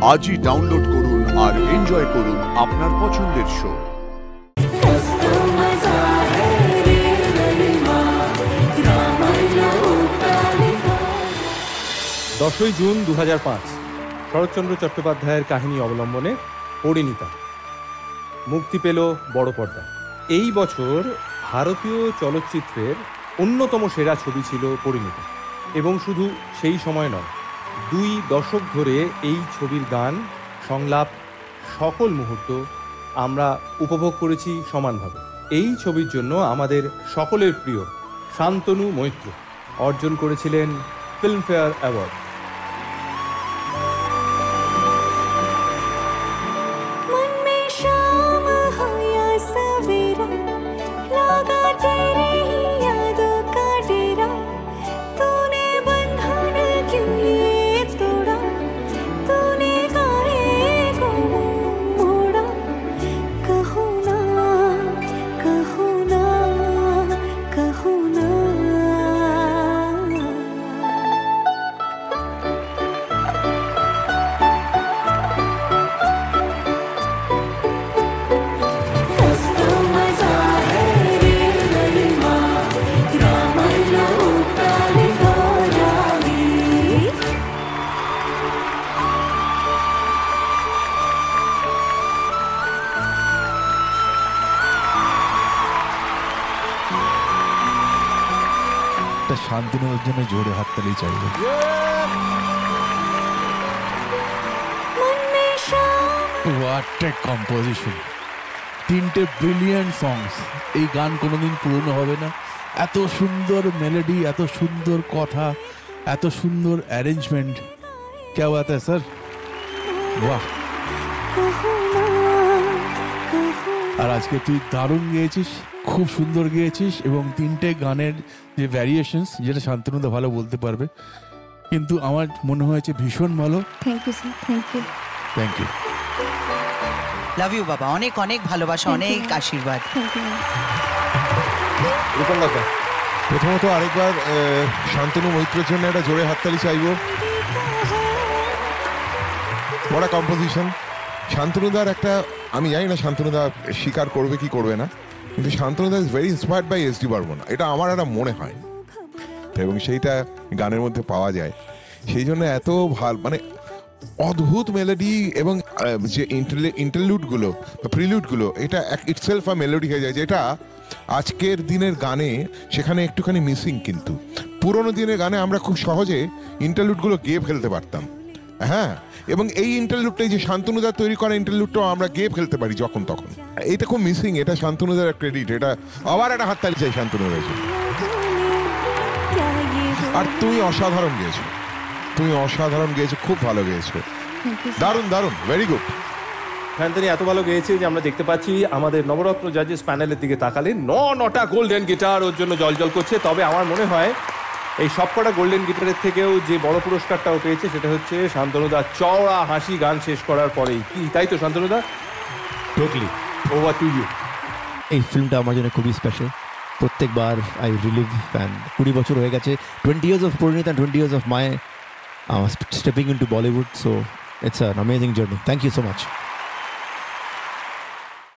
আজই ডাউনলোড করুন আর এনজয় করুন আপনার পছন্দের শো। 10ই জুন 2005 শরৎচন্দ্র চট্টোপাধ্যায়ের কাহিনী অবলম্বনে পরিণীতা মুক্তি পেল বড় পর্দায়। এই বছর ভারতীয় চলচ্চিত্রের অন্যতম সেরা ছবি ছিল পরিণীতা, এবং শুধু সেই সময় নয়, 2 দশক ধরে এই ছবির গান, সংলাপ, সকল মুহূর্ত আমরা উপভোগ করেছি সমানভাবে। এই ছবির জন্য আমাদের সকলের প্রিয় শান্তনু মৈত্র অর্জন করেছিলেন ফিল্মফেয়ার অ্যাওয়ার্ড। শান্তনুর জন্য জোরে হাততালি চাইবে। হোয়াট এ কম্পোজিশন, 3টে ব্রিলিয়ান্ট সংস। এই গান কোনোদিন পুরনো হবে না। এত সুন্দর মেলোডি, এত সুন্দর কথা, এত সুন্দর অ্যারেঞ্জমেন্ট। क्या बात है স্যার, বাহ। আর আজকে তুই দারুণ গেয়েছিস, খুব সুন্দর গেয়েছিস, এবং 3টে গানের যে ভ্যারিয়েশনস, যেটা শান্তনুদা ভালো বলতে পারবে, কিন্তু আমার মনে হয়েছে ভীষণ ভালো। Thank you sir, thank you. Thank you, love you বাবা, অনেক অনেক ভালোবাসা, অনেক আশীর্বাদ। প্রথমত আরেকবার শান্তনু মৈত্রের জন্য একটা জোরে হাততালি চাইব। বড় কম্পোজিশন। শান্তনুদার একটা, আমি জানি না শান্তনুদা স্বীকার করবে কি করবে না, কিন্তু শান্তনুদা is very inspired by S D Burman, এটা আমার একটা মনে হয়, এবং সেইটা গানের মধ্যে পাওয়া যায়। সেই জন্য এত ভাল, মানে অদ্ভুত মেলোডি, এবং যে ইন্টারলুডগুলো বা প্রিলুডগুলো, এটা ইটসেলফ আ মেলোডি হয়ে যায়, যেটা আজকের দিনের গানে সেখানে একটুখানি মিসিং। কিন্তু পুরোনো দিনের গানে আমরা খুব সহজে ইন্টারলুডগুলো গেয়ে ফেলতে পারতাম, হ্যাঁ, এবং এই ইন্টারলুডটাই যে শান্তনুদার তৈরি করা ইন্টারলুডটাও আমরা গেয়ে ফেলতে পারি যখন তখন। এটা খুব মিসিং, এটা শান্তনুদার ক্রেডিট। এটা আবার একটা হাততালি চাই শান্তনুর হয়েছে। আর তুমি অসাধারণ গেয়েছো, তুমি অসাধারণ গেয়েছো, খুব ভালো গেয়েছো, দারুণ দারুণ, ভেরি গুড। শান্তনু এত ভালো গেয়েছে যে আমরা দেখতে পাচ্ছি আমাদের নবরত্ন জাজেস প্যানেলের দিকে তাকালে 9টা গোল্ডেন গিটার ওর জন্য জলজল করছে। তবে আমার মনে হয় এই সবকটা গোল্ডেন গিটারের থেকেও যে বড় পুরস্কারটাও পেয়েছে সেটা হচ্ছে শান্তনুদা চওড়া হাসি গান শেষ করার পরেই। কি তাই তো শান্তনুদা? টোটালি। Over to you. এই ফিল্মটা আমার জন্য খুবই স্পেশাল। প্রত্যেকবার আই রিলিভ, অ্যান্ড 20 বছর হয়ে গেছে, 20 years of Parineeta and 20 years of my stepping into Bollywood, so it's an amazing journey. Thank you so much.